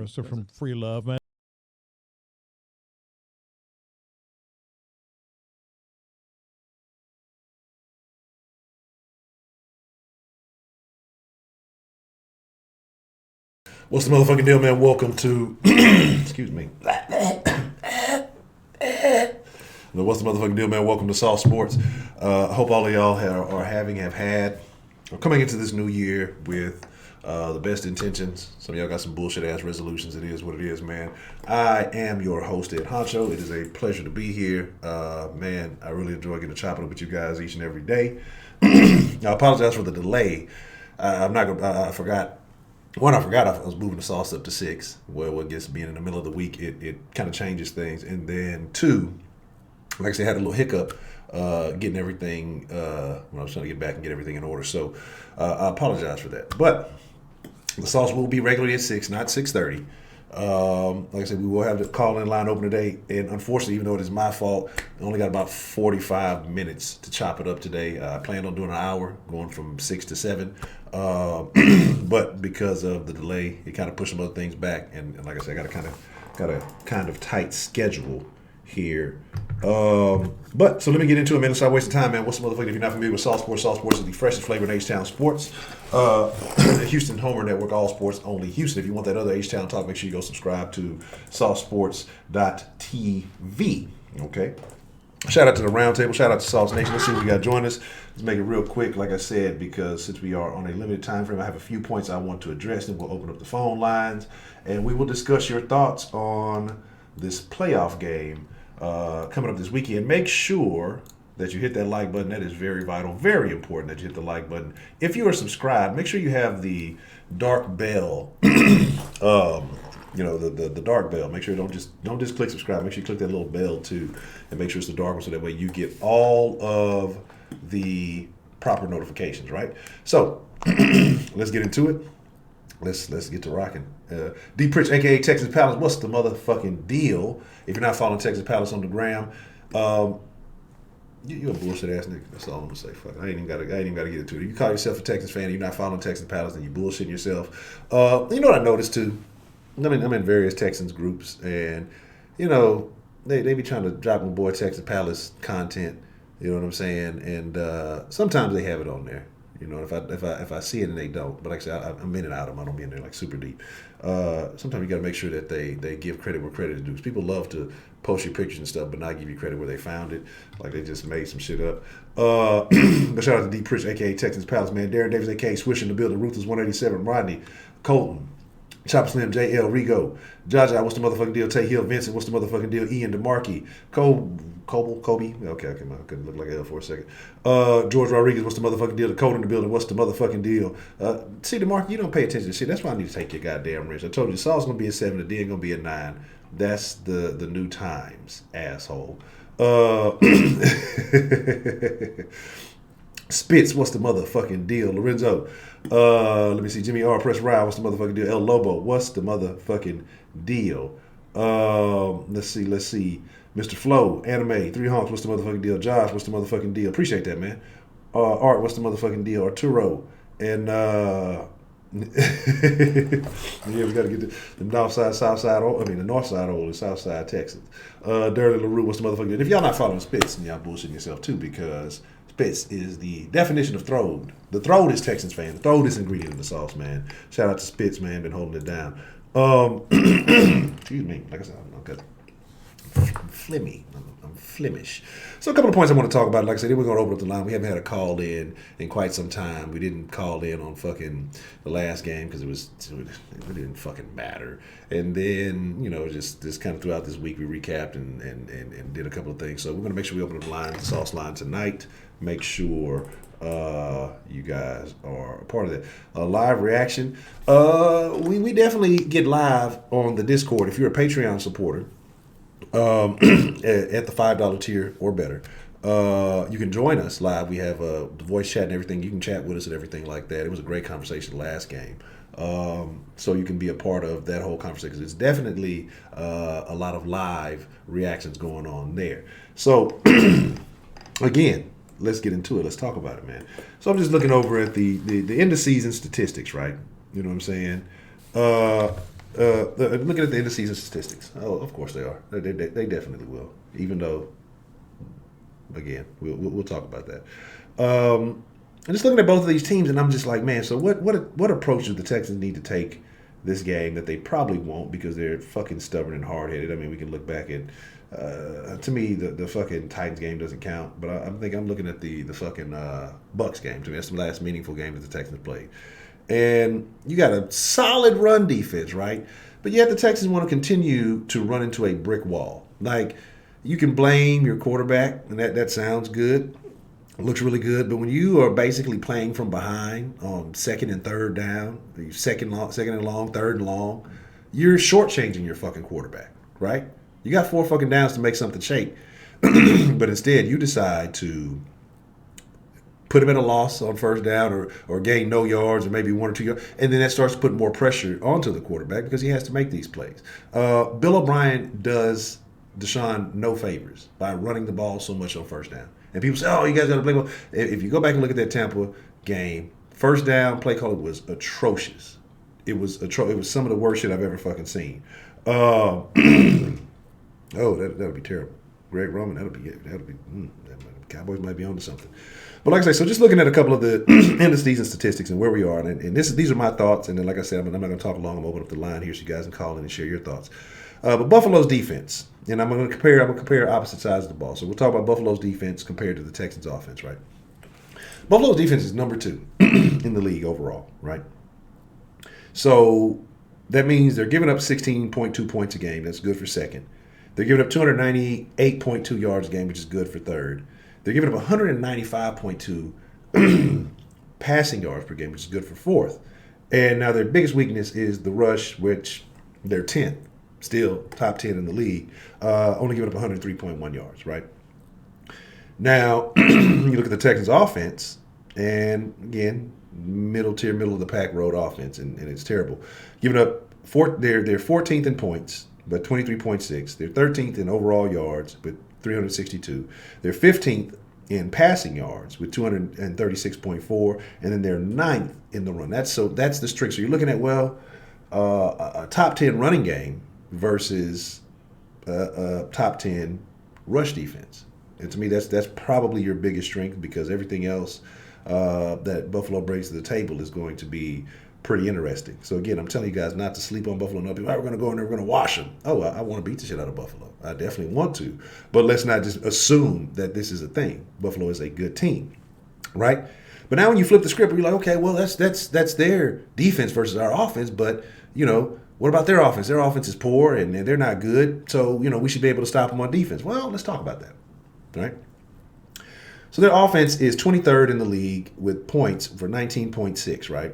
So from Free Love, man. What's the motherfucking deal, man? Welcome to, excuse me. What's the motherfucking deal, man? Welcome to Soft Sports. I hope all of y'all are coming into this new year with the best intentions. Some of y'all got some bullshit ass resolutions. It is what it is, man. I am your host, Honcho. It is a pleasure to be here. Man, I really enjoy getting to chop it up with you guys each and every day. I apologize for the delay. I forgot I was moving the sauce up to 6. Well, what gets being in the middle of the week, it kind of changes things. And then 2, like I said, I had a little hiccup getting everything, when I was trying to get back and get everything in order. So I apologize for that. But the sauce will be regularly at 6, not 6:30. Like I said, we will have the call-in line open today. And unfortunately, even though it is my fault, I only got about 45 minutes to chop it up today. I planned on doing an hour, going from 6 to 7. But because of the delay, it kind of pushed some other things back. And like I said, I got a kind of tight schedule here. But so let me get into it, man. Let's not waste time, man. What's the motherfucker? If you're not familiar with Soft Sports is the freshest flavor in H-Town sports. Houston Homer Network, all sports, only Houston. If you want that other H-Town talk, make sure you go subscribe to softsports.tv. Okay. Shout out to the roundtable. Shout out to Sauce Nation. Let's see what we got join us. Let's make it real quick, like I said, because since we are on a limited time frame, I have a few points I want to address. Then we'll open up the phone lines, and we will discuss your thoughts on this playoff game coming up this weekend. Make sure that you hit that like button. That is very vital, very important that you hit the like button. If you are subscribed, make sure you have the dark bell. The dark bell. Make sure don't just click subscribe. Make sure you click that little bell too, and make sure it's the dark one so that way you get all of the proper notifications. Right. So let's get into it. Let's get to rocking. D Pritch, aka Texas Palace. What's the motherfucking deal? If you're not following Texas Palace on the gram, you're a bullshit ass nigga. That's all I'm gonna say. Fuck, I ain't even gotta get into it. If you call yourself a Texas fan and you're not following Texas Palace, then you bullshitting yourself. You know what I noticed too? I'm in various Texans groups, and they be trying to drop my boy Texas Palace content. You know what I'm saying? And sometimes they have it on there. If I see it and they don't, but like I said, I'm in and out of them. I don't be in there like super deep. Sometimes you got to make sure that they give credit where credit is due. People love to post your pictures and stuff, but not give you credit where they found it, like they just made some shit up. But shout out to D Pritch, aka Texans Palace, man. Darren Davis, aka Swish in the building. Ruthless 187, Rodney, Colton, Chopper Slim, JL, Rigo, Jaja, what's the motherfucking deal? Tay Hill, Vincent, what's the motherfucking deal? Ian DeMarkey, Kobe, okay, I couldn't look like L for a second. George Rodriguez, what's the motherfucking deal? The code in the building, what's the motherfucking deal? See, DeMarkey, you don't pay attention to shit. That's why I need to take your goddamn wrist. I told you, Saul's gonna be a 7, the D ain't gonna be a 9. That's the new times, asshole. Spitz, what's the motherfucking deal? Lorenzo, let me see. Jimmy R. Press Rye, what's the motherfucking deal? El Lobo, what's the motherfucking deal? Let's see. Mr. Flo, Anime, 3 Honks, what's the motherfucking deal? Josh, what's the motherfucking deal? Appreciate that, man. Art, what's the motherfucking deal? Arturo, and yeah, we got to get the north side, the north side old and south side Texans. Dirty LaRue, what's the motherfucking deal? If y'all not following Spitz, and y'all bullshitting yourself too, because Spitz is the definition of throwed. The throwed is Texans fan. The throwed is ingredient in the sauce, man. Shout out to Spitz, man. Been holding it down. Excuse me. Like I said, I'm Flemish. So a couple of points I want to talk about. Like I said, we're going to open up the line. We haven't had a call in quite some time. We didn't call in on fucking the last game because it didn't fucking matter. And then, just kind of throughout this week, we recapped and did a couple of things. So we're going to make sure we open up the line, the sauce line tonight. Make sure you guys are a part of that. Live reaction. We definitely get live on the Discord if you're a Patreon supporter. At the $5 tier or better. You can join us live. We have the voice chat and everything. You can chat with us and everything like that. It was a great conversation last game. So you can be a part of that whole conversation. It's definitely a lot of live reactions going on there. So, again, let's get into it. Let's talk about it, man. So I'm just looking over at the end of season statistics, right? You know what I'm saying? Looking at the end of season statistics. Oh, of course they are. They definitely will. Even though, again, we'll talk about that. I'm just looking at both of these teams, and I'm just like, man. So what approach do the Texans need to take this game that they probably won't because they're fucking stubborn and hard headed? I mean, we can look back at. To me, the fucking Titans game doesn't count, but I'm looking at the fucking Bucks game. To me, that's the last meaningful game that the Texans played. And you got a solid run defense, right? But yet the Texans want to continue to run into a brick wall. Like, you can blame your quarterback, and that sounds good. It looks really good. But when you are basically playing from behind on second and third down, second and long, third and long, you're shortchanging your fucking quarterback, right? You got 4 fucking downs to make something shake. But instead, you decide to put him in a loss on first down or gain no yards or maybe 1 or 2 yards. And then that starts to put more pressure onto the quarterback because he has to make these plays. Bill O'Brien does Deshaun no favors by running the ball so much on first down. And people say, oh, you guys got to play well. If you go back and look at that Tampa game, first down play calling was atrocious. It was some of the worst shit I've ever fucking seen. Oh, that would be terrible. Greg Roman, that would be Cowboys might be onto something. But like I say, so just looking at a couple of the end of season statistics and where we are, and these are my thoughts. And then, like I said, I'm not going to talk long. I'm going to open up the line here so you guys can call in and share your thoughts. But Buffalo's defense, and I'm going to compare opposite sides of the ball. So we'll talk about Buffalo's defense compared to the Texans' offense, right? Buffalo's defense is number 2 in the league overall, right? So that means they're giving up 16.2 points a game. That's good for second. They're giving up 298.2 yards a game, which is good for third. They're giving up 195.2 passing yards per game, which is good for fourth. And now their biggest weakness is the rush, which they're 10th, still top 10 in the league, only giving up 103.1 yards, right? Now, you look at the Texans' offense, and again, middle of the pack road offense, and it's terrible. Giving up, they're 14th in points, but 23.6. They're 13th in overall yards, but 362. They're 15th in passing yards with 236.4, and then they're 9th in the run. That's the streak. So you're looking at a top 10 running game versus a top 10 rush defense. And to me, that's probably your biggest strength because everything else that Buffalo brings to the table is going to be pretty interesting. So again, I'm telling you guys not to sleep on Buffalo. No people, we're going to go in there, we're going to wash them. Oh, I want to beat the shit out of Buffalo. I definitely want to. But let's not just assume that this is a thing. Buffalo is a good team, right? But now when you flip the script, you're like, okay, well, that's their defense versus our offense. But, what about their offense? Their offense is poor and they're not good. So, we should be able to stop them on defense. Well, let's talk about that, right? So their offense is 23rd in the league with points for 19.6, right?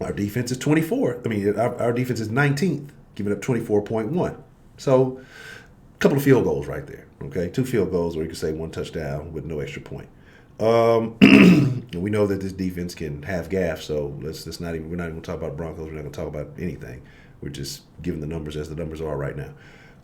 Our defense is 24th. I mean, our defense is 19th, giving up 24.1. So a couple of field goals right there, okay? 2 field goals, or you could say 1 touchdown with no extra point. We know that this defense can have gaffes, so we're not even going to talk about Broncos. We're not going to talk about anything. We're just giving the numbers as the numbers are right now.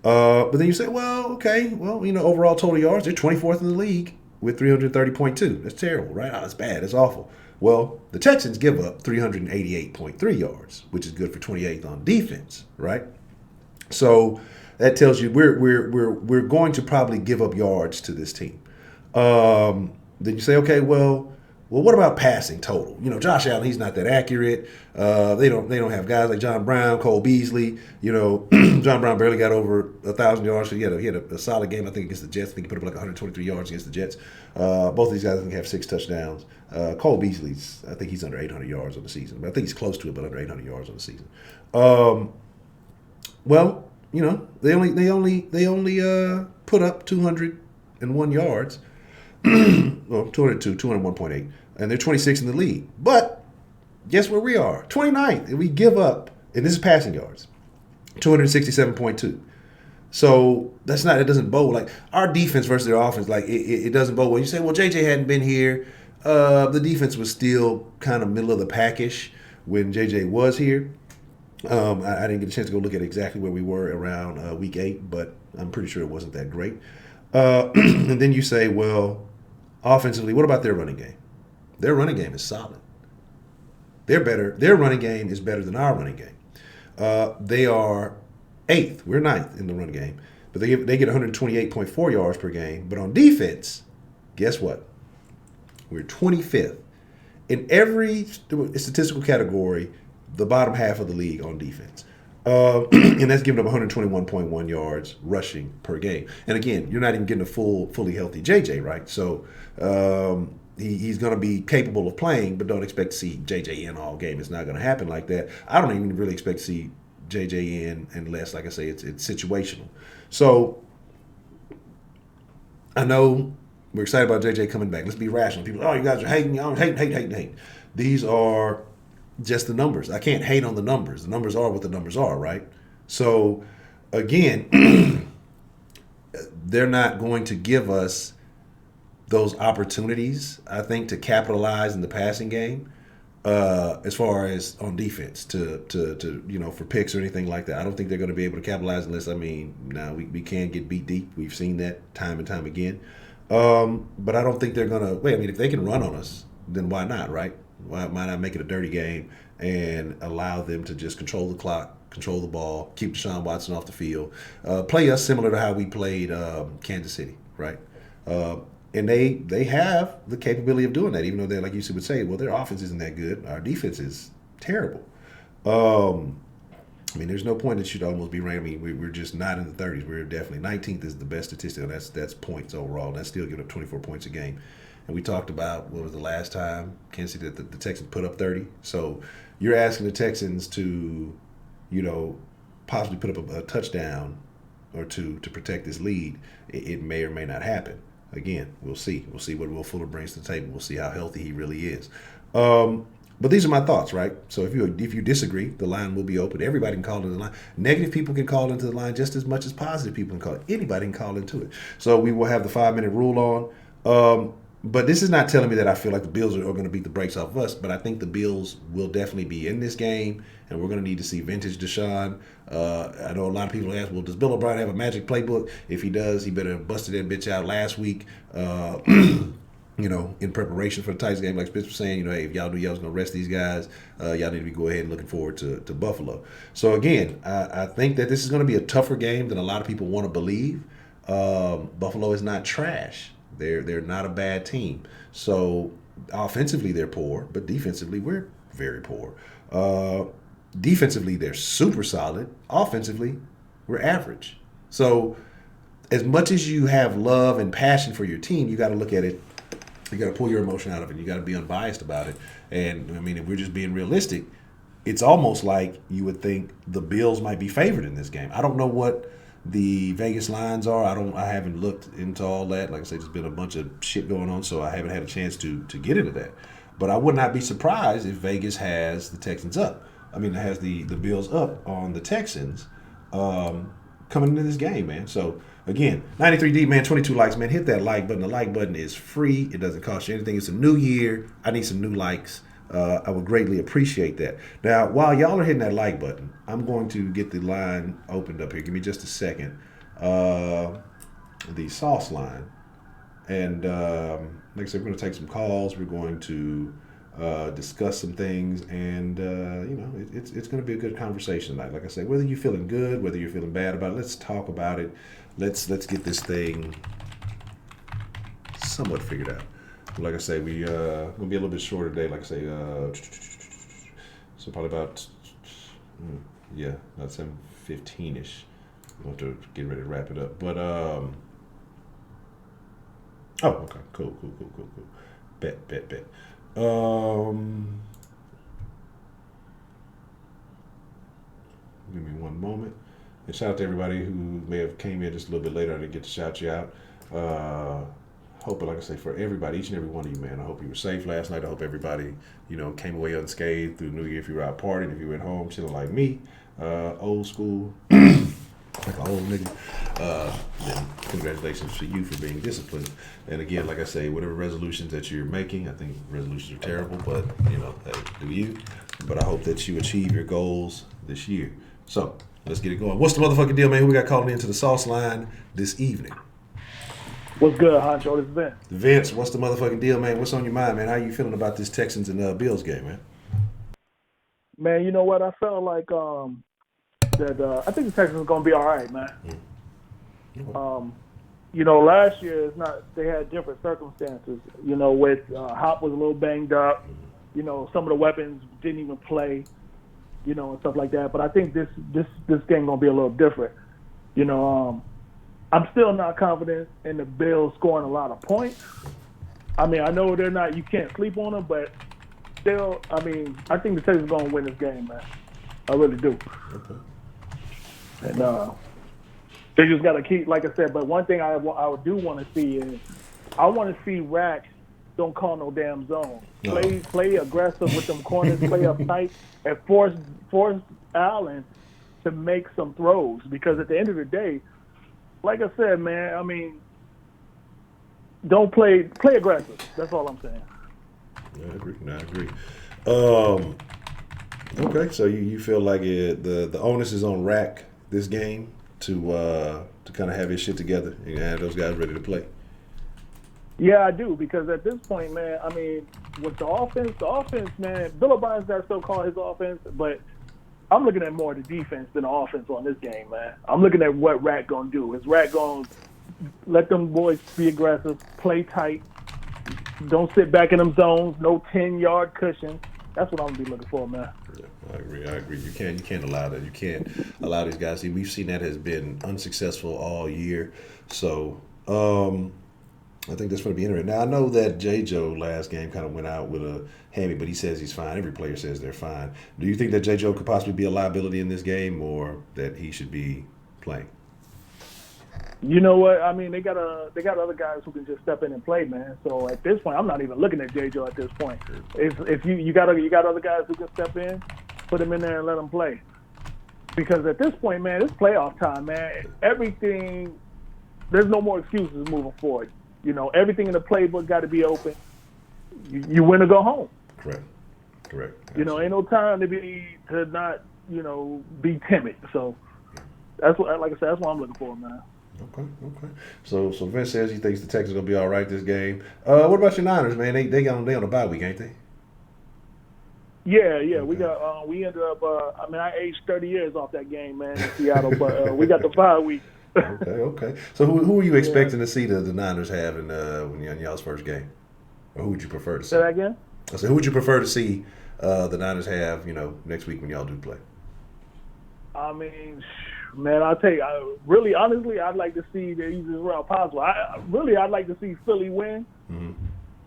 But then you say, overall total yards, they're 24th in the league with 330.2. That's terrible, right? Oh, that's bad. That's awful. Well, the Texans give up 388.3 yards, which is good for 28th on defense, right? So that tells you we're going to probably give up yards to this team. Then you say, okay, well, what about passing total? Josh Allen, he's not that accurate. They don't have guys like John Brown, Cole Beasley. John Brown barely got over 1,000 yards. So he had a solid game, I think, against the Jets. I think he put up like 123 yards against the Jets. Both of these guys, I think, have 6 touchdowns. Cole Beasley's, I think he's under 800 yards on the season. But I think he's close to it, but under 800 yards on the season. They only put up 201 yards. well, 202, 201.8, and they're 26 in the league. But guess where we are? 29th, and we give up, and this is passing yards, 267.2. So it doesn't bode like our defense versus their offense. Like it doesn't bode well. You say, well, JJ hadn't been here. The defense was still kind of middle of the packish when JJ was here. I didn't get a chance to go look at exactly where we were around week 8, but I'm pretty sure it wasn't that great. And then you say, well, offensively, what about their running game? Their running game is solid. They're better. Their running game is better than our running game. They are 8th. We're 9th in the run game. But they get 128.4 yards per game. But on defense, guess what? We're 25th. In every statistical category, the bottom half of the league on defense. And that's giving up 121.1 yards rushing per game. And again, you're not even getting a fully healthy JJ, right? So he's going to be capable of playing, but don't expect to see JJ in all game. It's not going to happen like that. I don't even really expect to see JJ in unless, like I say, it's situational. So I know we're excited about JJ coming back. Let's be rational. People, you guys are hating. Hating. These are just the numbers. I can't hate on the numbers. The numbers are what the numbers are, right? So again, they're not going to give us those opportunities, I think, to capitalize in the passing game. As far as on defense to for picks or anything like that. I don't think they're going to be able to capitalize unless, we can get beat deep. We've seen that time and time again. But I don't think they're going to, if they can run on us, then why not, right? Why not make it a dirty game and allow them to just control the clock, control the ball, keep Deshaun Watson off the field, play us similar to how we played Kansas City, right? And they have the capability of doing that, even though they're, like you would say, well, their offense isn't that good. Our defense is terrible. There's no point that should almost be ranked. We're just not in the 30s. We're definitely 19th is the best statistic. That's points overall. That's still giving up 24 points a game. And we talked about what was the last time Kansas City that the Texans put up 30. So you're asking the Texans to, possibly put up a touchdown or two to protect this lead. It may or may not happen. Again, we'll see. We'll see what Will Fuller brings to the table. We'll see how healthy he really is. But these are my thoughts, right? So if you disagree, the line will be open. Everybody can call into the line. Negative people can call into the line just as much as positive people can call. Anybody can call into it. So we will have the 5-minute rule on. But this is not telling me that I feel like the Bills are going to beat the brakes off of us. But I think the Bills will definitely be in this game, and we're going to need to see vintage Deshaun. I know a lot of people ask, well, does Bill O'Brien have a magic playbook? If he does, he better have busted that bitch out last week. In preparation for the Titans game, like Spitz was saying, hey, if y'all knew y'all was going to rest these guys, y'all need to be go ahead and looking forward to Buffalo. So, again, I think that this is going to be a tougher game than a lot of people want to believe. Buffalo is not trash. They're not a bad team. So, offensively, they're poor, but defensively, we're very poor. Defensively, they're super solid. Offensively, we're average. So, as much as you have love and passion for your team, you got to look at it. You got to pull your emotion out of it. You got to be unbiased about it. And, if we're just being realistic, it's almost like you would think the Bills might be favored in this game. I don't know what the Vegas lines are. I haven't looked into all that. Like I said, there's been a bunch of shit going on, so I haven't had a chance to get into that. But I would not be surprised if Vegas has the Texans up. It has the Bills up on the Texans coming into this game, man. So, again, 93 deep, man, 22 likes, man. Hit that like button. The like button is free. It doesn't cost you anything. It's a new year. I need some new likes. I would greatly appreciate that. Now, while y'all are hitting that like button, I'm going to get the line opened up here. Give me just a second. The Sauceline. And like I said, we're going to take some calls. We're going to discuss some things. And, it's going to be a good conversation tonight. Like I said, whether you're feeling good, whether you're feeling bad about it, let's talk about it. Let's get this thing somewhat figured out. Like I say, we're going to be a little bit shorter today. Like I say, so probably about 7:15-ish. We'll have to get ready to wrap it up. But, okay. Cool. Bet. Give me one moment. And shout out to everybody who may have came in just a little bit later. I didn't get to shout you out. hope, like I say, for everybody, each and every one of you, man. I hope you were safe last night. I hope everybody, came away unscathed through New Year. If you were out partying, if you were at home chilling like me, old school, like an old nigga, then congratulations to you for being disciplined. And again, like I say, whatever resolutions that you're making, I think resolutions are terrible, but, hey, do you. But I hope that you achieve your goals this year. So, let's get it going. What's the motherfucking deal, man? Who we got calling into the Sauceline this evening? What's good, Honcho? This is Vince. Vince, what's the motherfucking deal, man? What's on your mind, man? How you feeling about this Texans and Bills game, man? Man, you know what? I felt like that I think the Texans are going to be all right, man. Last year they had different circumstances. With Hop was a little banged up. Some of the weapons didn't even play. And stuff like that. But I think this game going to be a little different. I'm still not confident in the Bills scoring a lot of points. I mean, I know they're not. You can't sleep on them, but still, I think the Texans are going to win this game, man. I really do. Okay. And they just got to keep, like I said. But one thing I do want to see is I want to see Rack don't call no damn zone. Play aggressive with them corners, play up tight, and force Allen to make some throws. Because at the end of the day, like I said, man, don't play aggressive. That's all I'm saying. I agree. Okay, so you feel like the onus is on Rack this game to kind of have his shit together and have those guys ready to play. Yeah, I do, because at this point, man, with the offense, man, Bill O'Brien's got to still call his offense, but I'm looking at more of the defense than the offense on this game, man. I'm looking at what Rack gonna do. Is Rack gonna let them boys be aggressive, play tight, don't sit back in them zones, no 10-yard cushion. That's what I'm gonna be looking for, man. Yeah, I agree. You can't allow that. You can't allow these guys. See, we've seen that has been unsuccessful all year. So I think that's going to be interesting. Now, I know that J. Joe last game kind of went out with a hammy, but he says he's fine. Every player says they're fine. Do you think that J. Joe could possibly be a liability in this game, or that he should be playing? You know what? They got other guys who can just step in and play, man. So at this point, I'm not even looking at J. Joe at this point. If you got other guys who can step in, put them in there and let them play. Because at this point, man, it's playoff time, man. There's no more excuses moving forward. Everything in the playbook got to be open. You win or go home. Correct. Absolutely. Ain't no time to not be timid. So that's what, like I said, that's what I'm looking for, man. Okay. So Vince says he thinks the Texans are gonna be all right this game. What about your Niners, man? They on the bye week, ain't they? Yeah. Okay. We ended up. I aged 30 years off that game, man, in Seattle, but we got the bye week. Okay. So who are you expecting to see the Niners have in y'all's first game? Or who would you prefer to see? Say that again? I said, who would you prefer to see the Niners have, next week when y'all do play? Man, I'll tell you, really, honestly, I'd like to see the easiest route possible. I'd like to see Philly win,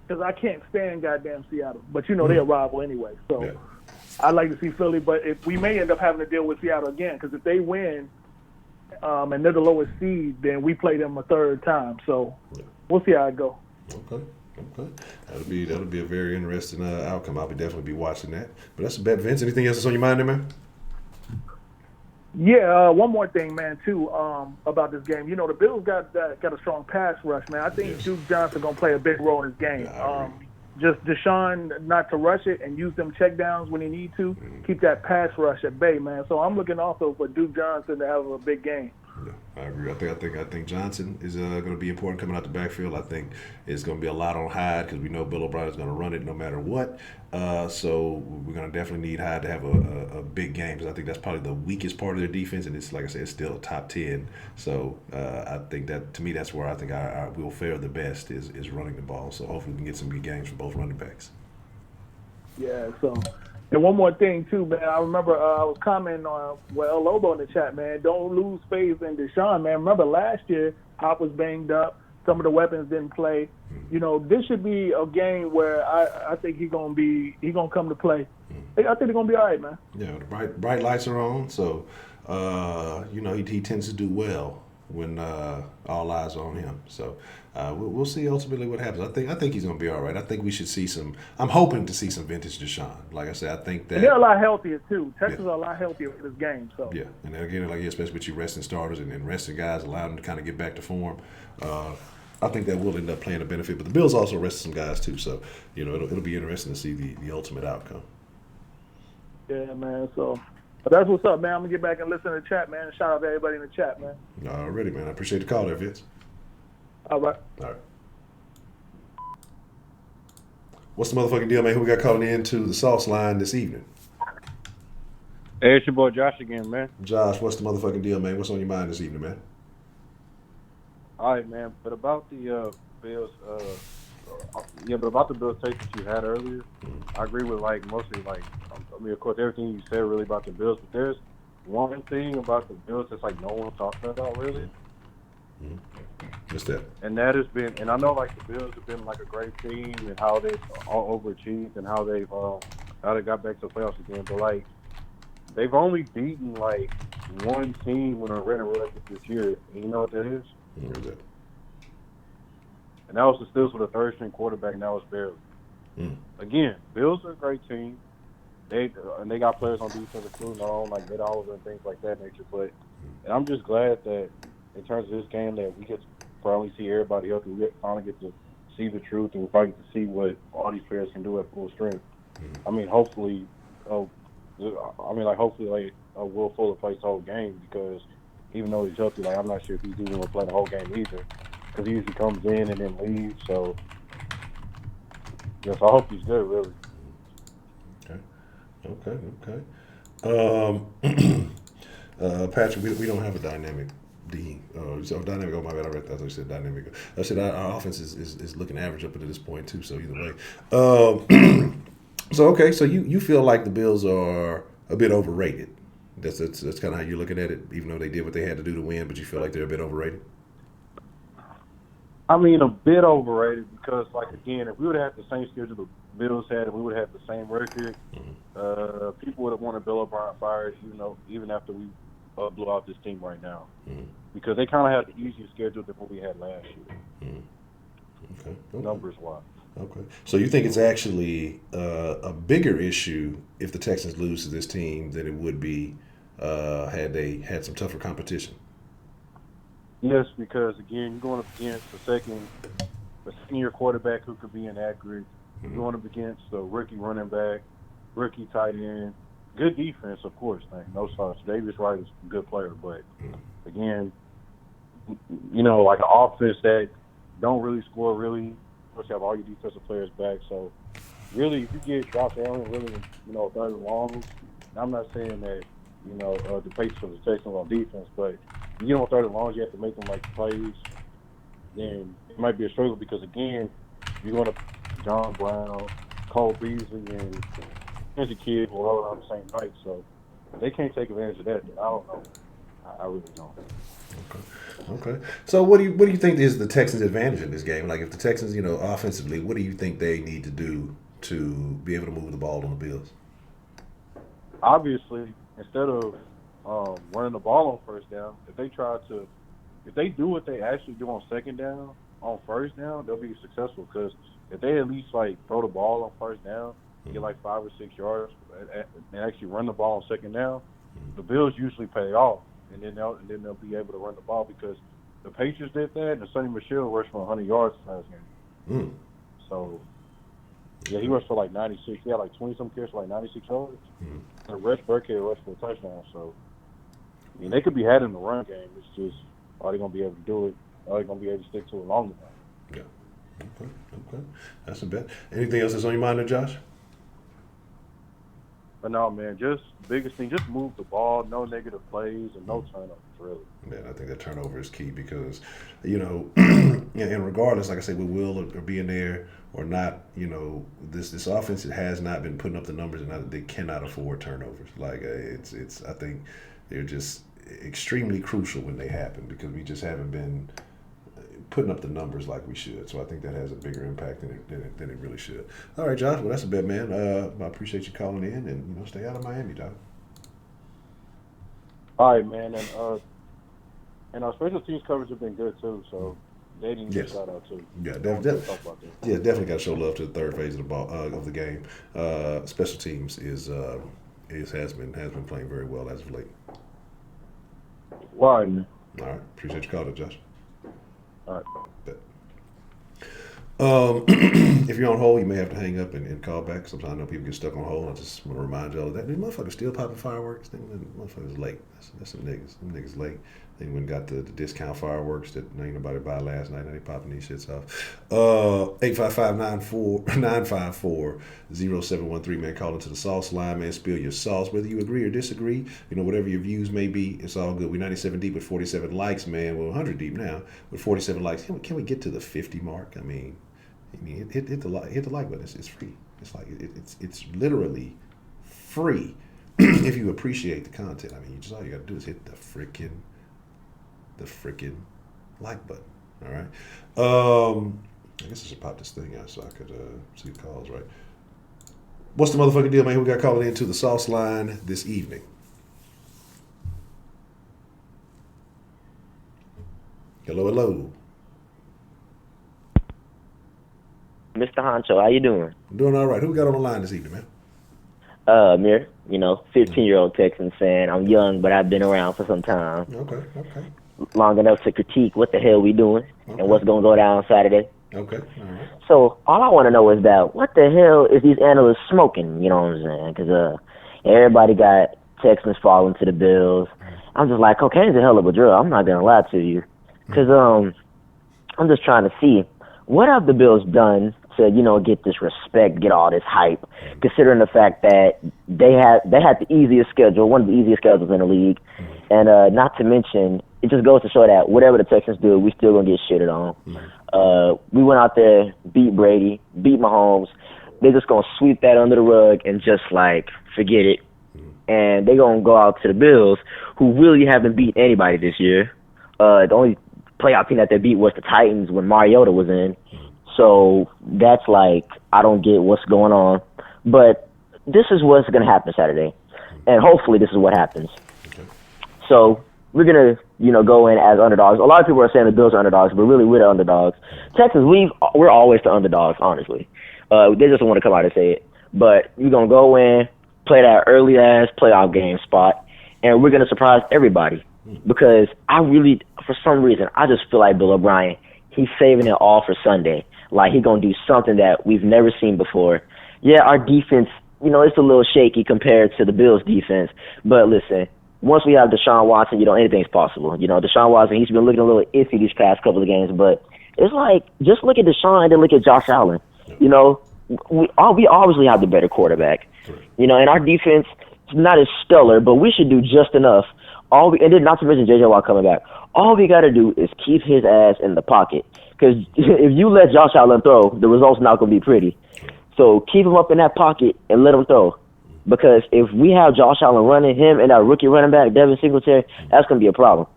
because I can't stand goddamn Seattle. But, they're a rival anyway. So yeah. I'd like to see Philly, but if we may end up having to deal with Seattle again, because if they win, and they're the lowest seed, then we play them a third time. So we'll see how it go. Okay. That'll be a very interesting outcome. I'll definitely be watching that. But that's a bet, Vince. Anything else that's on your mind there, man? Yeah, one more thing, man, too, about this game. The Bills got a strong pass rush, man. I think Duke Johnson going to play a big role in this game. Just Deshaun not to rush it and use them checkdowns when he need to. Keep that pass rush at bay, man. So I'm looking also for Duke Johnson to have a big game. Yeah, I agree. I think Johnson is going to be important coming out the backfield. I think it's going to be a lot on Hyde, because we know Bill O'Brien is going to run it no matter what. So we're going to definitely need Hyde to have a big game, because I think that's probably the weakest part of their defense, and it's, like I said, it's still a top 10. So I think that, to me, that's where I think we'll fare the best is running the ball. So hopefully we can get some good games from both running backs. Yeah, so. And one more thing, too, man. I remember I was commenting on El Lobo in the chat, man. Don't lose faith in Deshaun, man. Remember last year, Hop was banged up. Some of the weapons didn't play. This should be a game where I think he's gonna come to play. I think they're gonna be all right, man. Yeah, the bright lights are on, so he tends to do well when all eyes are on him. So we'll see ultimately what happens. I think he's going to be all right. I think we should see some. I'm hoping to see some vintage Deshaun. Like I said, I think that they're a lot healthier too. Texans are a lot healthier for this game. So yeah, and then again, like especially with you resting starters and resting guys, allowing them to kind of get back to form. I think that will end up playing a benefit. But the Bills also rested some guys too, so it'll be interesting to see the ultimate outcome. Yeah, man. So. But that's what's up, man. I'm going to get back and listen to the chat, man. Shout out to everybody in the chat, man. Already, man. I appreciate the call there, Vince. All right. What's the motherfucking deal, man? Who we got calling in to the Sauceline this evening? Hey, it's your boy Josh again, man. Josh, what's the motherfucking deal, man? What's on your mind this evening, man? All right, man. But about the Bills, but about the Bills take that you had earlier, I agree with mostly of course everything you said really about the Bills. But there's one thing about the Bills that's no one's talking about really. What's that? And that has been, and I know the Bills have been a great team and how they've all overachieved and how they got back to the playoffs again. But they've only beaten one team when they're running relative this year. And you know what that is? What is that? And that was the Steelers with a third-string quarterback, and that was barely. Again, Bills are a great team. They got players on defense, including their own, Ned Oliver and things like that nature. But and I'm just glad that in terms of this game that we get to probably see everybody healthy. We finally get to see the truth, and we probably get to see what all these players can do at full strength. I mean, hopefully, hopefully, Will Fuller plays the whole game because even though he's healthy, I'm not sure if he's even going to play the whole game either. Because he usually comes in and then leaves. So, yes, I hope he's good, really. Okay. Patrick, we don't have a dynamic D. Dynamic. Oh my bad, I thought you said dynamic. I said our offense is looking average up until this point too. So either way. So you feel like the Bills are a bit overrated. That's kind of how you're looking at it, even though they did what they had to do to win, but you feel like they're a bit overrated. I mean, a bit overrated because, again, if we would have had the same schedule the Bills had and we would have had the same record, people would have wanted Bill O'Brien fired, even after we blew out this team right now. Because they kind of had the easier schedule than what we had last year. Okay. Numbers-wise. Okay. So you think it's actually a bigger issue if the Texans lose to this team than it would be had they had some tougher competition? Yes, because again, you're going up against a senior quarterback who could be inaccurate. You're going up against a rookie running back, rookie tight end. Good defense, of course. No sauce. Davis Wright is a good player, but again, an offense that don't really score. Really, of course, you have all your defensive players back. So, really, if you get Josh Allen, really, third and longs. I'm not saying that the pace for the Texans on defense, but if you don't third and longs, you have to make them plays. Then it might be a struggle because again, you're going to John Brown, Cole Beasley, and Spencer Kidd who are all on the same night. So they can't take advantage of that. I don't know. I really don't. Okay. So what do you think is the Texans' advantage in this game? If the Texans, offensively, what do you think they need to do to be able to move the ball on the Bills? Obviously, instead of running the ball on first down, if they do what they actually do on second down, on first down, they'll be successful. Because if they at least throw the ball on first down, get 5 or 6 yards, and actually run the ball on second down, the Bills usually pay off, and then they'll be able to run the ball because the Patriots did that, and Sonny Michel rushed for 100 yards last game. So. Yeah, he rushed for 96. He had 20-some carries for 96 yards. And Rex Burkhead rushed for a touchdown. So, I mean, they could be had in the run game. It's just, are they going to be able to do it? Are they going to be able to stick to it long enough? Yeah. Okay. That's a bet. Anything else that's on your mind there, Josh? But no, man, just the biggest thing, just move the ball, no negative plays, and no turnovers, really. Man, I think that turnover is key because, and regardless, like I said, with Will or being there or not, this offense has not been putting up the numbers, and they cannot afford turnovers. I think they're just extremely crucial when they happen because we just haven't been putting up the numbers like we should. So I think that has a bigger impact than it really should. All right, Josh. Well, that's a bet, man. I appreciate you calling in, and stay out of Miami, Josh. All right, man. And And our special teams coverage have been good too, so they didn't get a shout out too. Yeah, definitely got to show love to the third phase of the ball of the game. Special teams has been playing very well as of late. Why? All right, appreciate your call, Josh. All right. If you're on hold, you may have to hang up and call back. Sometimes I know people get stuck on hold. I just want to remind y'all of that. These motherfuckers still popping fireworks. Motherfuckers late. That's some niggas. Them niggas late. They went and got the discount fireworks that ain't nobody buy last night. Now they popping these shits off. 855-954-0713, man. Call into the Sauceline, man. Spill your sauce. Whether you agree or disagree, whatever your views may be, it's all good. We're 97 deep with 47 likes, man. We're 100 deep now with 47 likes. Can we get to the 50 mark? I mean, hit the like button. It's free. It's like it's literally free if you appreciate the content. I mean, all you got to do is hit the freaking like button. All right. I guess I should pop this thing out so I could see the calls. Right. What's the motherfucking deal, man? Who we got calling into the sauce line this evening? Hello. Mr. Honcho, how you doing? I'm doing all right. Who we got on the line this evening, man? Mir, 15-year-old Texans fan. I'm young, but I've been around for some time. Okay. Long enough to critique what the hell we doing and what's going to go down Saturday. Okay, all right. So all I want to know is that what the hell is these analysts smoking, you know what I'm saying? Because everybody got Texans falling to the Bills. I'm just like, cocaine's a hell of a drug. I'm not going to lie to you. Because I'm just trying to see, what have the Bills done to, get this respect, get all this hype, considering the fact that they had the easiest schedule, one of the easiest schedules in the league. And not to mention, it just goes to show that whatever the Texans do, we still going to get shitted on. We went out there, beat Brady, beat Mahomes. They're just going to sweep that under the rug and just, forget it. And they're going to go out to the Bills, who really haven't beat anybody this year. The only playoff team that they beat was the Titans when Mariota was in. So that's I don't get what's going on. But this is what's going to happen Saturday. And hopefully this is what happens. Okay. So we're going to, go in as underdogs. A lot of people are saying the Bills are underdogs, but really we're the underdogs. Texans, we're always the underdogs, honestly. They just don't want to come out and say it. But we're going to go in, play that early-ass playoff game spot, and we're going to surprise everybody. Because for some reason, I just feel like Bill O'Brien, he's saving it all for Sunday. He's going to do something that we've never seen before. Yeah, our defense, it's a little shaky compared to the Bills' defense. But listen, once we have Deshaun Watson, anything's possible. Deshaun Watson, he's been looking a little iffy these past couple of games. But it's just look at Deshaun and then look at Josh Allen. We obviously have the better quarterback. And our defense is not as stellar, but we should do just enough. And then not to mention J.J. Watt coming back. All we got to do is keep his ass in the pocket. Because if you let Josh Allen throw, the result's not going to be pretty. So keep him up in that pocket and let him throw. Because if we have Josh Allen running him and our rookie running back, Devin Singletary, that's going to be a problem.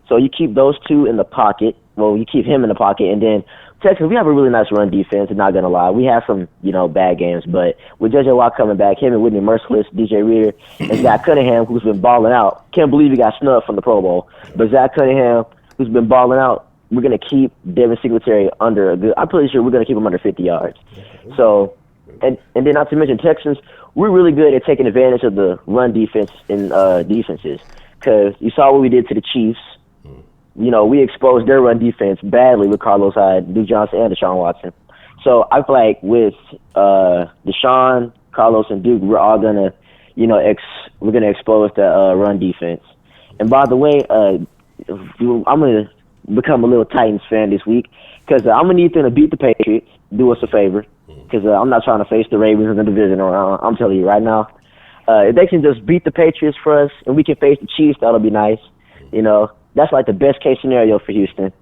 So you keep those two in the pocket. Well, you keep him in the pocket. And then Texas, we have a really nice run defense, I'm not going to lie. We have some, bad games. But with J.J. Watt coming back, him and Whitney Merciless, DJ Reader, and Zach Cunningham, who's been balling out. Can't believe he got snubbed from the Pro Bowl. But Zach Cunningham, who's been balling out, we're going to keep Devin Singletary under I'm pretty sure we're going to keep him under 50 yards. So, and then not to mention Texans, we're really good at taking advantage of the run defense in defenses. Because you saw what we did to the Chiefs. We exposed their run defense badly with Carlos Hyde, Duke Johnson, and Deshaun Watson. So I feel like with Deshaun, Carlos, and Duke, we're all gonna, we're gonna expose the run defense. And by the way, I'm gonna become a little Titans fan this week because I'm gonna need them to beat the Patriots. Do us a favor, because I'm not trying to face the Ravens in the division. I'm telling you right now, if they can just beat the Patriots for us and we can face the Chiefs, that'll be nice. That's the best case scenario for Houston.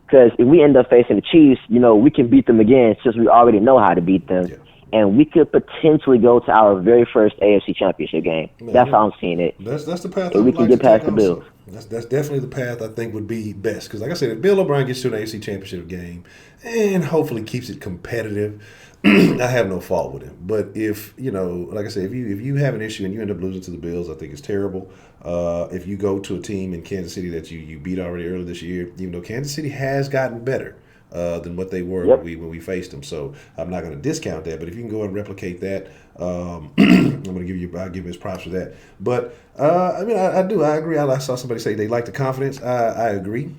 Because if we end up facing the Chiefs, we can beat them again since we already know how to beat them. Yeah. And we could potentially go to our very first AFC Championship game. That's how I'm seeing it. That's the path. We can get past the Bills. That's definitely the path I think would be best. Because like I said, if Bill O'Brien gets to an AFC Championship game and hopefully keeps it competitive, I have no fault with him. But if, like I said, if you have an issue and you end up losing to the Bills, I think it's terrible. If you go to a team in Kansas City that you beat already earlier this year, even though Kansas City has gotten better than what they were when we faced them. So I'm not going to discount that. But if you can go and replicate that, I'll give him his props for that. But I agree. I saw somebody say they like the confidence. I agree.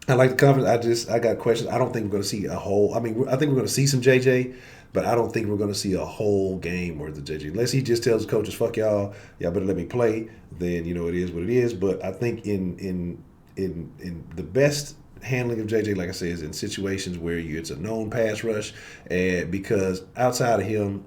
I like the confidence. I got questions. I don't think we're going to see a whole. I think we're going to see some JJ, but I don't think we're going to see a whole game worth of JJ. Unless he just tells the coaches, "Fuck y'all better let me play." Then it is what it is. But I think in the best handling of JJ, like I said, is in situations where it's a known pass rush, and because outside of him,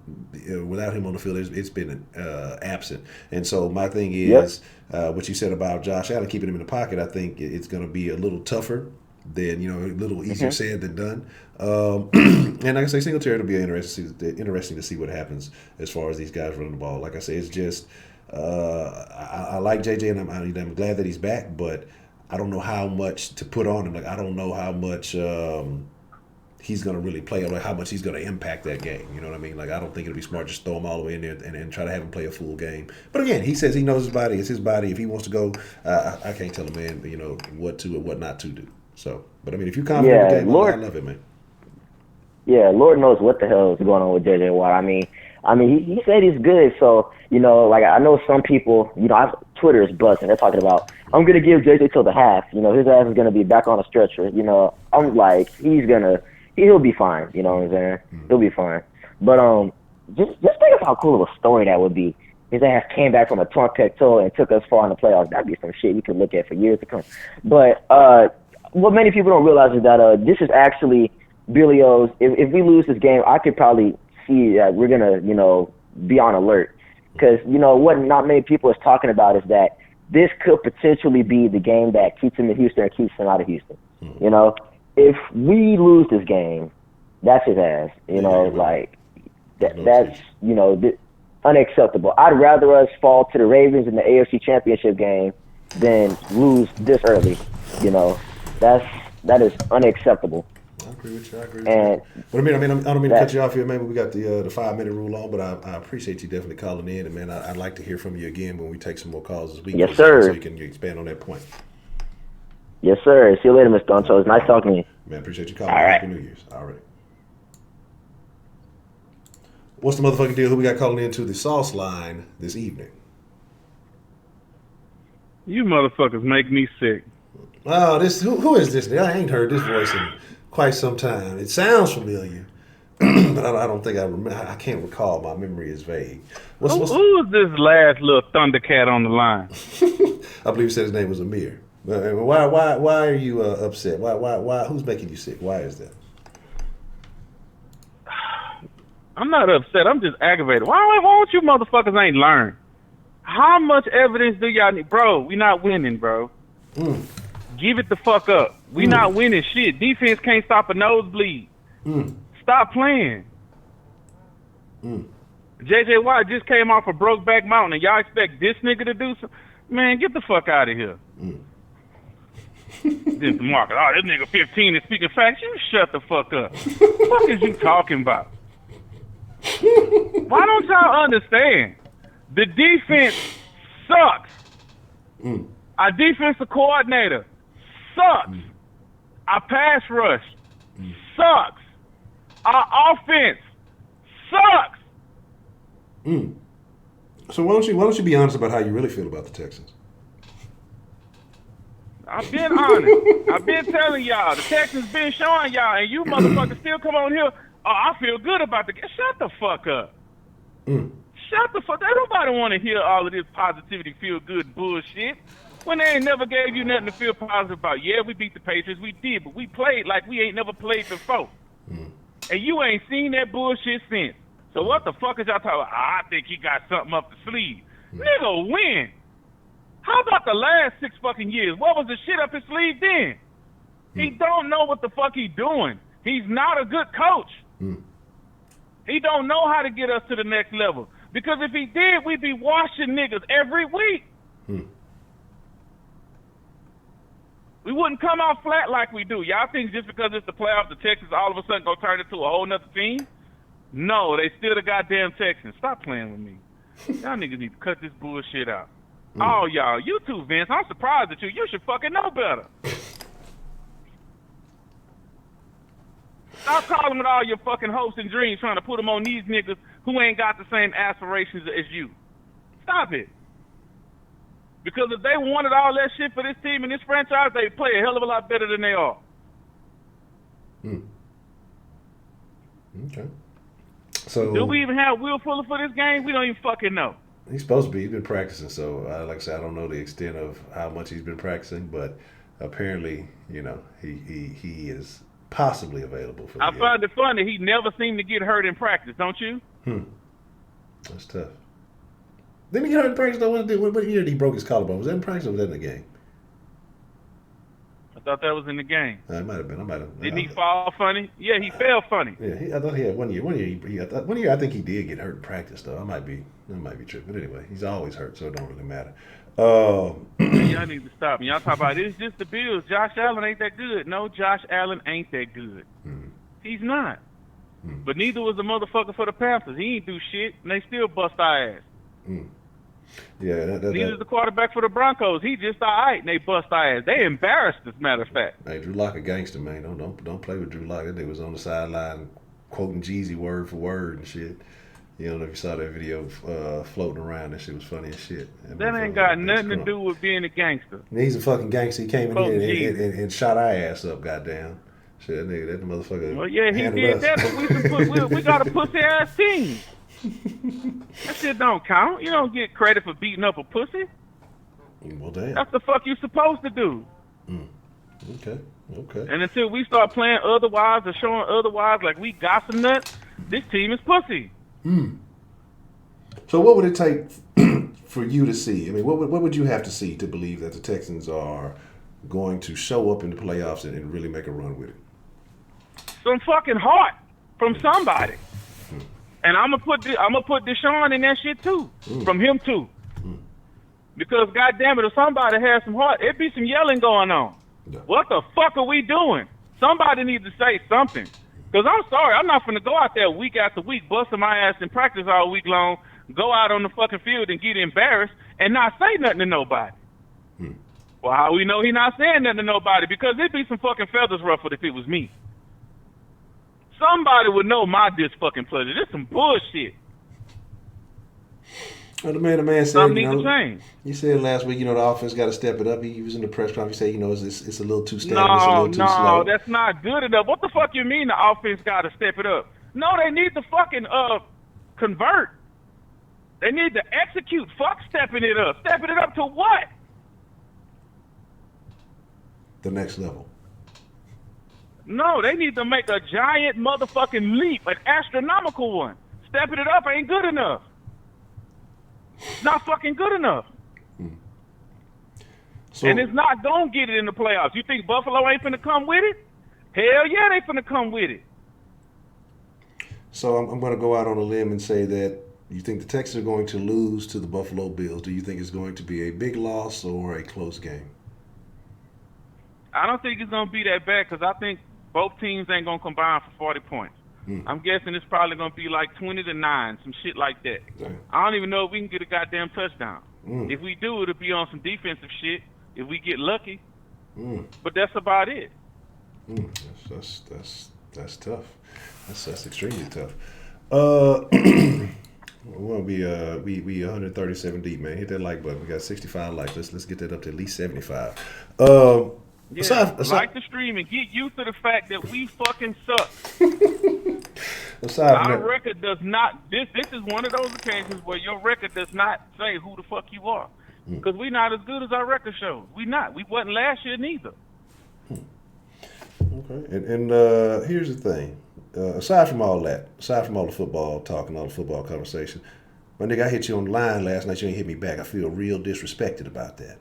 without him on the field, it's been absent. And so my thing is what you said about Josh Allen keeping him in the pocket. I think it's going to be a little tougher than a little easier said than done. And like I say, Singletary will be interesting to see what happens as far as these guys running the ball. Like I say, it's just I like JJ, and I'm glad that he's back, but I don't know how much to put on him. Like, I don't know how much he's going to really play, or like how much he's going to impact that game. You know what I mean? Like, I don't think it'll be smart just throw him all the way in there and try to have him play a full game. But again, he says he knows his body. It's his body. If he wants to go, I can't tell a man, what to and what not to do. So, but I mean, if you're confident in the game, I love it, man. Yeah, Lord knows what the hell is going on with JJ Watt. I mean, he said he's good, so like I know some people, Twitter is buzzing. They're talking about, I'm gonna give JJ till the half. His ass is gonna be back on a stretcher. I'm like, he'll be fine. You know what I'm saying? He'll be fine. But just think of how cool of a story that would be. His ass came back from a torn pec toe and took us far in the playoffs. That'd be some shit we could look at for years to come. But what many people don't realize is that this is actually Billy O's. If we lose this game, I could probably see that we're gonna, be on alert, because what not many people is talking about is that this could potentially be the game that keeps him in Houston or keeps him out of Houston. If we lose this game, that's his ass. That's unacceptable. I'd rather us fall to the Ravens in the AFC Championship game than lose this early. That is unacceptable. I agree with you. But I don't mean to cut you off here, man. But we got the 5-minute rule on. But I appreciate you definitely calling in, and man, I'd like to hear from you again when we take some more calls this week. Yes, sir. So you can expand on that point. Yes, sir. See you later, Mr. Honcho. It's nice talking to you. Man, appreciate you calling. All right. Happy New Year's. All right. What's the motherfucking deal? Who we got calling into the Sauceline this evening? You motherfuckers make me sick. Oh, who is this? I ain't heard this voice in quite some time. It sounds familiar, but I don't think I remember. I can't recall. My memory is vague. Who is this last little Thundercat on the line? I believe he said his name was Amir. Why are you upset? Why? Who's making you sick? Why is that? I'm not upset. I'm just aggravated. Why won't you motherfuckers ain't learn? How much evidence do y'all need? Bro, we not winning, bro. Give it the fuck up. We not winning shit. Defense can't stop a nosebleed. Stop playing. JJ Watt just came off of Brokeback Mountain, and y'all expect this nigga to do something? Man, get the fuck out of here. This market. Oh, this nigga 15 is speaking facts. You shut the fuck up. What is you talking about? Why don't y'all understand? The defense sucks. Our defensive coordinator sucks. Our pass rush sucks. Our offense sucks. So why don't you be honest about how you really feel about the Texans? I've been honest. I've been telling y'all. The Texans been showing y'all, and you motherfuckers still come on here. Oh, I feel good about the game. Shut the fuck up. Shut the fuck up. Nobody want to hear all of this positivity, feel good bullshit when they ain't never gave you nothing to feel positive about. Yeah, we beat the Patriots. We did, but we played like we ain't never played before. And you ain't seen that bullshit since. So what the fuck is y'all talking about? I think he got something up the sleeve. Nigga, when? How about the last 6 fucking years? What was the shit up his sleeve then? He don't know what the fuck he doing. He's not a good coach. He don't know how to get us to the next level. Because if he did, we'd be washing niggas every week. We wouldn't come out flat like we do. Y'all think just because it's the playoffs, the Texans all of a sudden gonna turn into a whole nother team? No, they still the goddamn Texans. Stop playing with me. Y'all niggas need to cut this bullshit out. Oh, y'all. You too, Vince. I'm surprised at you. You should fucking know better. Stop calling with all your fucking hopes and dreams trying to put them on these niggas who ain't got the same aspirations as you. Stop it. Because if they wanted all that shit for this team and this franchise, they'd play a hell of a lot better than they are. Okay. So do we even have Will Fuller for this game? We don't even fucking know. He's supposed to be. He's been practicing. So, like I said, I don't know the extent of how much he's been practicing, but apparently, you know, he is possibly available for the game. I find it funny. He never seemed to get hurt in practice, don't you? That's tough. Didn't he get hurt in practice? What year did he broke his collarbone? Was that in practice or was that in the game? I thought that was in the game. It might have been. Didn't he fall funny? Yeah, he fell funny. Yeah, I thought he had one year. One year, I think he did get hurt in practice, though. That might be true. But anyway, he's always hurt, so it don't really matter. Y'all need to stop. Y'all talk about it's just the Bills. Josh Allen ain't that good. No, Josh Allen ain't that good. He's not. But neither was the motherfucker for the Panthers. He ain't do shit, and they still bust our ass. Yeah, neither the quarterback for the Broncos. He just all right, and they bust our ass. They embarrassed, as a matter of fact. Hey, Drew Lock a gangster, man. Don't play with Drew Lock. That nigga was on the sideline quoting Jeezy word for word and shit. You don't know if you saw that video floating around. That shit was funny as shit. That ain't got nothing to do with being a gangster. He's a fucking gangster. He came in here and shot our ass up, goddamn. Shit, that motherfucker. Well, yeah, he did that, but we got a pussy ass team. That shit don't count. You don't get credit for beating up a pussy. Well, damn. That's the fuck you supposed to do. Okay. And until we start playing otherwise or showing otherwise, like we got some nuts, this team is pussy. So what would it take for you to see? I mean, what would you have to see to believe that the Texans are going to show up in the playoffs and really make a run with it? Some fucking heart from somebody. And I'm gonna put Deshaun in that shit too, from him too, because goddamn it, if somebody has some heart, it'd be some yelling going on. Yeah. What the fuck are we doing? Somebody needs to say something. Because I'm sorry, I'm not gonna go out there week after week, busting my ass in practice all week long, go out on the fucking field and get embarrassed and not say nothing to nobody. Well, how we know he not saying nothing to nobody? Because it'd be some fucking feathers ruffled if it was me. Somebody would know my fucking pleasure. This some bullshit. Well, the man said, something needs to change. He said last week, the offense got to step it up. He was in the press conference. He said, it's a little too stagnant. It's a little too slow. No, that's not good enough. What the fuck you mean the offense got to step it up? No, they need to fucking convert. They need to execute. Fuck stepping it up. Stepping it up to what? The next level. No, they need to make a giant motherfucking leap, an astronomical one. Stepping it up ain't good enough. It's not fucking good enough. So, and it's not going to get it in the playoffs. You think Buffalo ain't finna come with it? Hell yeah, they finna come with it. So I'm going to go out on a limb and say that you think the Texans are going to lose to the Buffalo Bills. Do you think it's going to be a big loss or a close game? I don't think it's going to be that bad because I think both teams ain't going to combine for 40 points. I'm guessing it's probably going to be like 20-9, some shit like that. Damn. I don't even know if we can get a goddamn touchdown. If we do, it'll be on some defensive shit if we get lucky. But that's about it. That's tough. That's extremely tough. We're gonna be we 137 deep, man. Hit that like button. We got 65 likes. Let's get that up to at least 75. Like the stream and get used to the fact that we fucking suck. Our record does not. This is one of those occasions where your record does not say who the fuck you are, because we not as good as our record shows. We not. We wasn't last year neither. Okay, and here's the thing. Aside from all the football talk and all the football conversation, my nigga, I hit you on the line last night. You ain't hit me back. I feel real disrespected about that.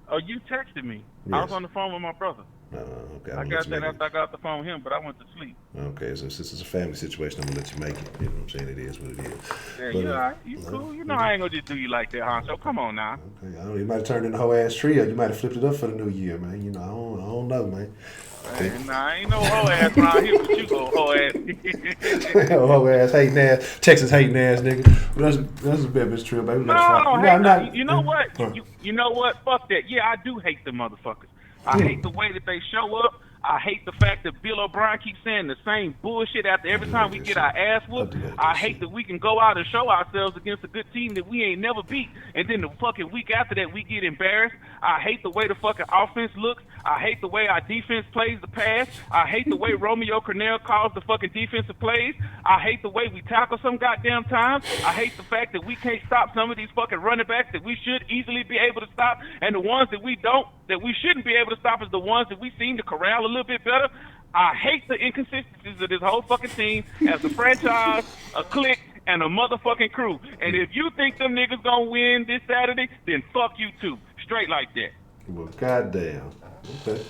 Oh, you texted me. Yes. I was on the phone with my brother. Okay, I got that after I got the phone with him, but I went to sleep. Okay, so since it's a family situation, I'm gonna let you make it. You know what I'm saying? It is what it is. Yeah, But, you cool. You know I ain't gonna just do you like that, Honcho. Come on now. Okay, I don't know, you might have turned into a whole ass trio. You might have flipped it up for the new year, man. You know, I don't know, man. Nah, ain't no whole ass around here, but you go whole ass. Whole ass hating ass, Texas hating ass nigga. That's a bad bitch trio, baby. You know what? You know what? Fuck that. Yeah, I do hate the motherfuckers. I hate the way that they show up. I hate the fact that Bill O'Brien keeps saying the same bullshit after every time we get our ass whooped. I hate that we can go out and show ourselves against a good team that we ain't never beat, and then the fucking week after that we get embarrassed. I hate the way the fucking offense looks. I hate the way our defense plays the pass. I hate the way Romeo Cornell calls the fucking defensive plays. I hate the way we tackle some goddamn times. I hate the fact that we can't stop some of these fucking running backs that we should easily be able to stop, and the ones that we don't, that we shouldn't be able to stop is the ones that we seem to corral a little bit better. I hate the inconsistencies of this whole fucking team as a franchise, a clique, and a motherfucking crew. And if you think them niggas gonna win this Saturday, then fuck you too. Straight like that. Well, goddamn. Okay.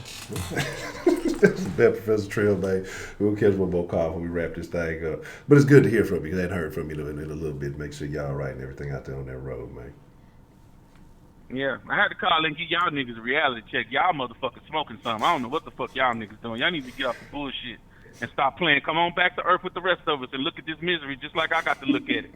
That's that Professor Trail, man. We'll catch one more call when we wrap this thing up. But it's good to hear from you because I hadn't heard from you in a little bit. Make sure y'all right and everything out there on that road, man. Yeah, I had to call and give y'all niggas a reality check. Y'all motherfuckers smoking something. I don't know what the fuck y'all niggas doing. Y'all need to get off the bullshit and stop playing. Come on back to earth with the rest of us and look at this misery just like I got to look at it.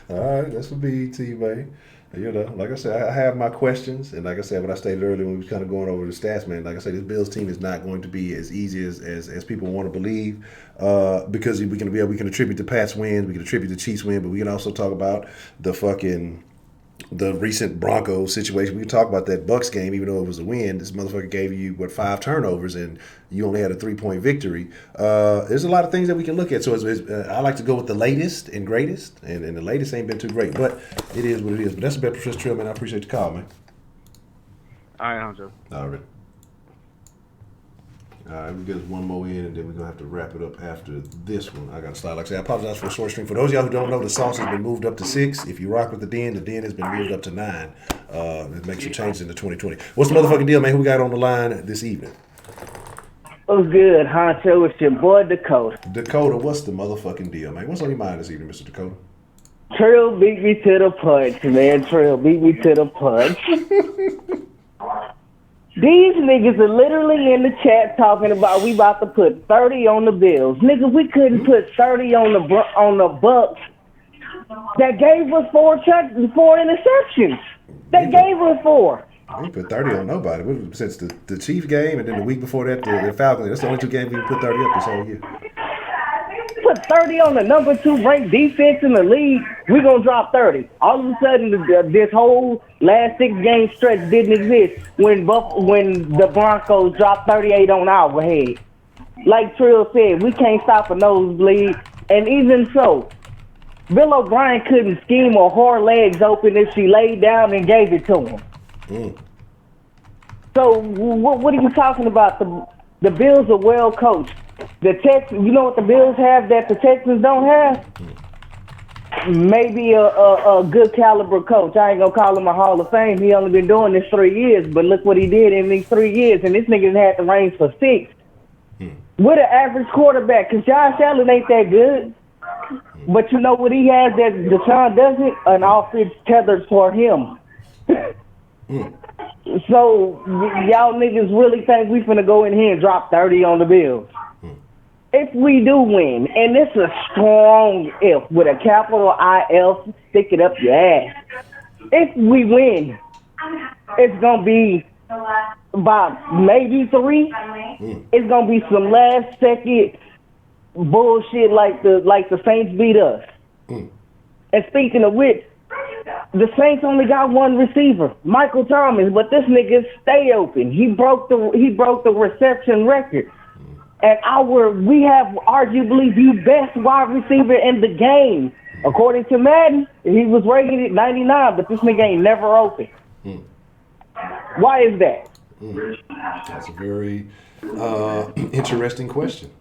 All right, that's a BET, man. You know, like I said, I have my questions, and like I said, what I stated earlier when we was kind of going over the stats, man, like I said, this Bills team is not going to be as easy as people want to believe, because we can attribute the Pats win, we can attribute the Chiefs win, but we can also talk about the recent Broncos situation. We can talk about that Bucs game, even though it was a win. This motherfucker gave you, 5 turnovers, and you only had a 3-point victory. There's a lot of things that we can look at. So I like to go with the latest and greatest, and the latest ain't been too great, but it is what it is. But that's the best Professor Trill, man. I appreciate the call, man. All right, Honcho. All right. All right, we get one more in, and then we're going to have to wrap it up after this one. I got to start. Like I said, I apologize for the short stream. For those of y'all who don't know, the sauce has been moved up to 6. If you rock with the den has been moved up to 9. It makes some changes into 2020. What's the motherfucking deal, man? Who we got on the line this evening? What's good, Honcho? It's your boy, Dakota. Dakota, what's the motherfucking deal, man? What's on your mind this evening, Mr. Dakota? Trill beat me to the punch, man. Trill beat me to the punch. These niggas are literally in the chat talking about we about to put 30 on the Bills. Nigga, we couldn't put 30 on the Bucks. That gave us 4 interceptions. That gave us 4. We put 30 on nobody. Since the Chiefs game and then the week before that, the Falcons. That's the only 2 games we put 30 up this whole year. Put 30 on the number 2 ranked defense in the league, we're going to drop 30. All of a sudden, this whole last 6-game stretch didn't exist when the Broncos dropped 38 on our head. Like Trill said, we can't stop a nosebleed. And even so, Bill O'Brien couldn't scheme or whore legs open if she laid down and gave it to him. So what are you talking about? The Bills are well coached. The Texans, you know what the Bills have that the Texans don't have? Maybe a good caliber coach. I ain't gonna call him a Hall of Fame. He only been doing this 3 years, but look what he did in these 3 years, and this nigga's had the reins for 6. With an average quarterback, because Josh Allen ain't that good. But you know what he has that Deshaun doesn't? An offense tethered for him. So y'all niggas really think we finna go in here and drop 30 on the Bills? If we do win, and it's a strong if with a capital IF, stick it up your ass. If we win, it's gonna be about maybe 3. It's gonna be some last second bullshit like the Saints beat us. And speaking of which, the Saints only got 1 receiver, Michael Thomas, but this nigga stay open. He broke the reception record. And we have arguably the best wide receiver in the game. According to Madden, he was rated at 99, but this nigga ain't never open. Why is that? That's a very interesting question.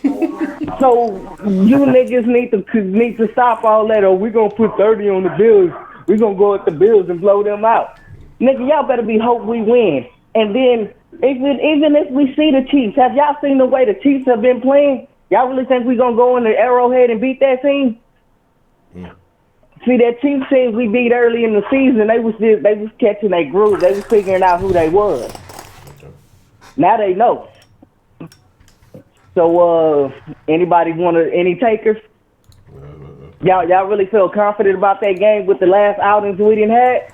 So you niggas need to stop all that, or we're gonna put 30 on the Bills. We're gonna go at the Bills and blow them out. Nigga, y'all better be hope we win. And then even if we see the Chiefs, have y'all seen the way the Chiefs have been playing? Y'all really think we gonna go in the Arrowhead and beat that team? See, that Chiefs team we beat early in the season, they was catching their groove. They was figuring out who they was. Now they know. So, anybody any takers? Y'all really feel confident about that game with the last outings we didn't have?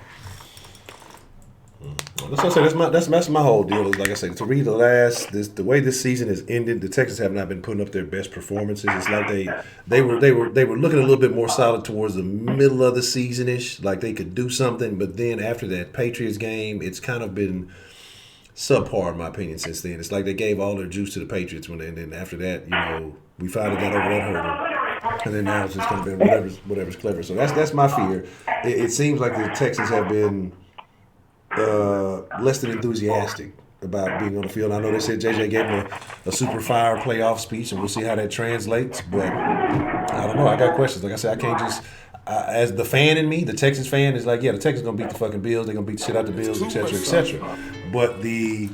That's what I say. That's my whole deal. Is like I said, to read the way this season has ended, the Texans have not been putting up their best performances. It's like they were looking a little bit more solid towards the middle of the season ish, like they could do something. But then after that Patriots game, it's kind of been subpar in my opinion since then. It's like they gave all their juice to the Patriots and then after that, we finally got over that hurdle. And then now it's just going to be whatever's clever. So that's my fear. It seems like the Texans have been less than enthusiastic about being on the field. I know they said JJ gave him a super fire playoff speech, and we'll see how that translates. But I don't know. I got questions. Like I said, I can't just as the fan in me, the Texans fan is like, yeah, the Texans gonna beat the fucking Bills. They're gonna beat the shit out the Bills, et cetera, et cetera. But the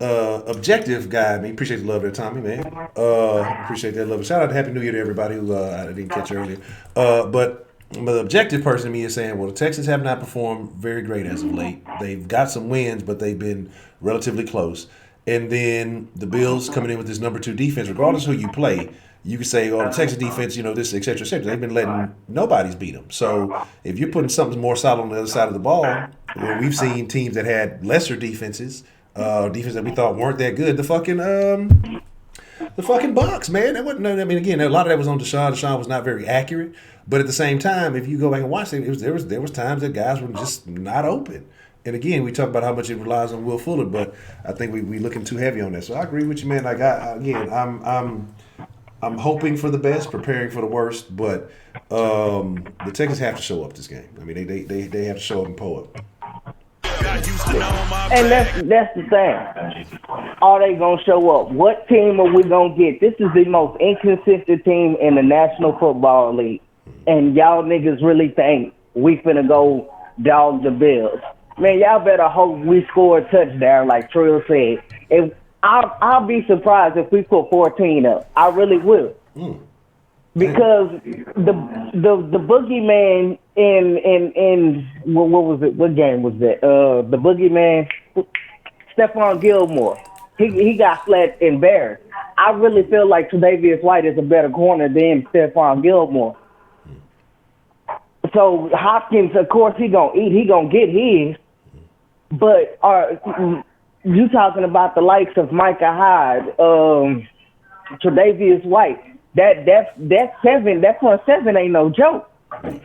objective guy, I appreciate the love there, Tommy, man. Appreciate that love. Shout out to Happy New Year to everybody who I didn't catch earlier. But the objective person to me is saying, well, the Texans have not performed very great as of late. They've got some wins, but they've been relatively close. And then the Bills coming in with this number 2 defense, regardless of who you play, you can say, oh, the Texas defense, this, et cetera, et cetera. They've been letting nobody's beat them. So if you're putting something more solid on the other side of the ball, well, we've seen teams that had lesser defenses, defense that we thought weren't that good. The fucking Bucs, man. That wasn't. I mean, again, a lot of that was on Deshaun. Deshaun was not very accurate. But at the same time, if you go back and watch it, there was times that guys were just not open. And again, we talk about how much it relies on Will Fuller, but I think we looking too heavy on that. So I agree with you, man. Like I'm hoping for the best, preparing for the worst, but the Texans have to show up this game. I mean, they have to show up and pull up. And that's the thing. Are they gonna show up? What team are we gonna get? This is the most inconsistent team in the National Football League, and y'all niggas really think we finna go dog the Bills? Man, y'all better hope we score a touchdown, like Trill said. I'll be surprised if we put 14 up. I really will. Because the boogeyman in what was it? What game was that? The boogeyman, Stephon Gilmore. He got flat embarrassed. I really feel like Tre'Davious White is a better corner than Stephon Gilmore. So Hopkins, of course, he gonna get his. But you talking about the likes of Micah Hyde, Tre'Davious White? That front seven ain't no joke.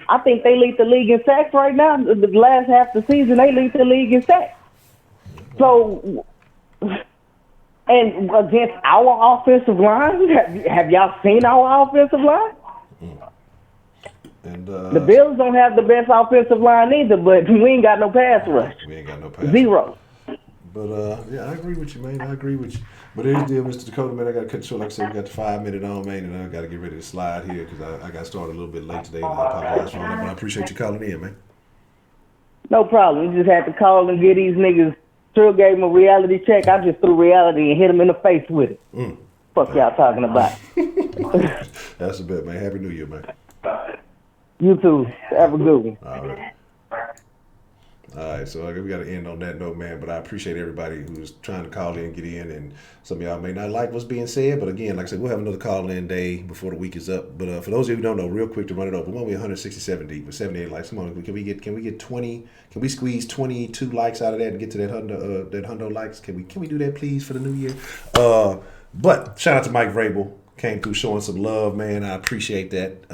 I think they lead the league in sacks right now. The last half of the season, they lead the league in sacks. So, and against our offensive line, have y'all seen our offensive line? And the Bills don't have the best offensive line either, but we ain't got no pass rush. We ain't got no pass. Zero. But yeah, I agree with you, man. I agree with you. But here's the deal, Mr. Dakota, man. I got to cut you short. Like I said, we got the 5-minute on, man, and I got to get ready to slide here because I got started a little bit late today. And I apologize for that, but I appreciate you calling in, man. No problem. We just had to call and get these niggas. Trill gave him a reality check. I just threw reality and hit him in the face with it. Fuck y'all talking about? That's a bit, man. Happy New Year, man. You too. Have a good one. All right, so we got to end on that note, man. But I appreciate everybody who's trying to call in, get in, and some of y'all may not like what's being said. But again, like I said, we'll have another call-in day before the week is up. But for those of you who don't know, real quick to run it over, we're going to be 167 deep with 78 likes. Come on, can we get 20? Can we squeeze 22 likes out of that and get to that hundo likes? Can we do that, please, for the new year? But shout out to Mike Vrabel, came through showing some love, man. I appreciate that.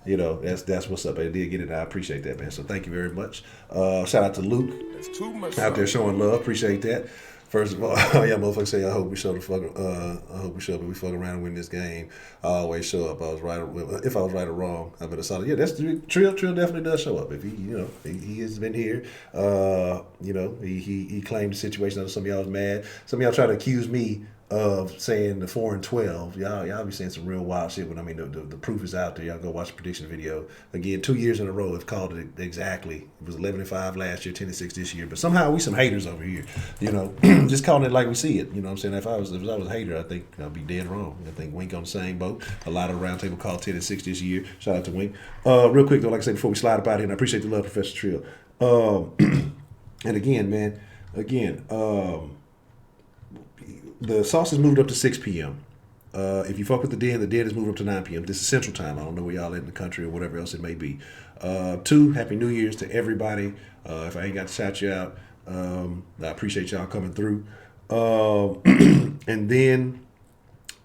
That's what's up. I did get it. I appreciate that, man. So thank you very much. Shout out to Luke out there showing love. Appreciate that. First of all, yeah, motherfuckers say I hope we show I hope we show up and we fuck around and win this game. I always show up. I was right. If I was right or wrong, I've been a solid. Yeah, that's Trill. Trill definitely does show up. If he has been here. He claimed the situation. I know some of y'all was mad. Some of y'all try to accuse me of saying the 4-12. Y'all be saying some real wild shit. But I mean, the proof is out there. Y'all go watch the prediction video. Again, 2 years in a row, it's called it exactly. It was 11-5 last year, 10-6 this year. But somehow we some haters over here. You know, just calling it like we see it. You know what I'm saying? If I was a hater, I think I'd be dead wrong. I think Wink on the same boat. A lot of the roundtable called 10-6 this year. Shout out to Wink. Real quick though, like I said before we slide up out here, and I appreciate the love, Professor Trill. And again, man, the sauce has moved up to 6 p.m. If you fuck with the den is moved up to 9 p.m. This is Central Time. I don't know where y'all at in the country or whatever else it may be. 2, Happy New Year's to everybody. If I ain't got to shout you out, I appreciate y'all coming through. And then,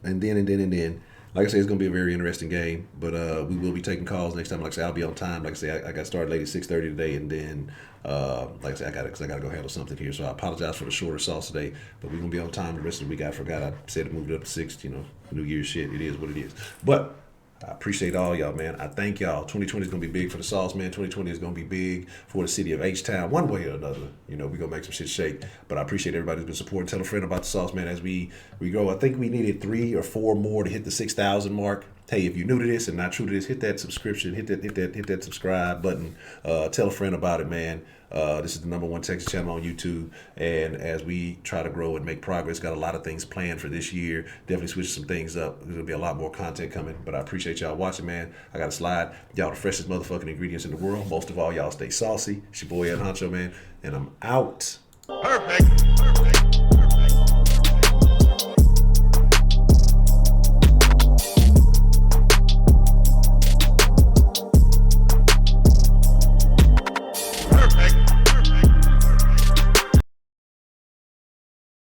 like I say, it's going to be a very interesting game, but we will be taking calls next time. Like I say, I'll be on time. Like I say, I got started late at 6:30 today, and then, like I say, I got to go handle something here. So I apologize for the shorter sauce today, but we're going to be on time the rest of the week. I forgot I said it moved up to 6, you know, New Year's shit. It is what it is. But I appreciate all y'all, man. I thank y'all. 2020 is going to be big for the sauce, man. 2020 is going to be big for the city of H-Town, one way or another. You know, we're going to make some shit shake. But I appreciate everybody who's been supporting. Tell a friend about the sauce, man, as we grow. I think we needed 3 or 4 more to hit the 6,000 mark. Hey, if you're new to this and not true to this, hit that subscription, hit that subscribe button. Tell a friend about it, man. This is the #1 Texas channel on YouTube, and as we try to grow and make progress, got a lot of things planned for this year. Definitely switch some things up. There's gonna be a lot more content coming, but I appreciate y'all watching, man. I got a slide. Y'all the freshest motherfucking ingredients in the world. Most of all, y'all stay saucy. It's your boy Honcho, man, and I'm out. Perfect.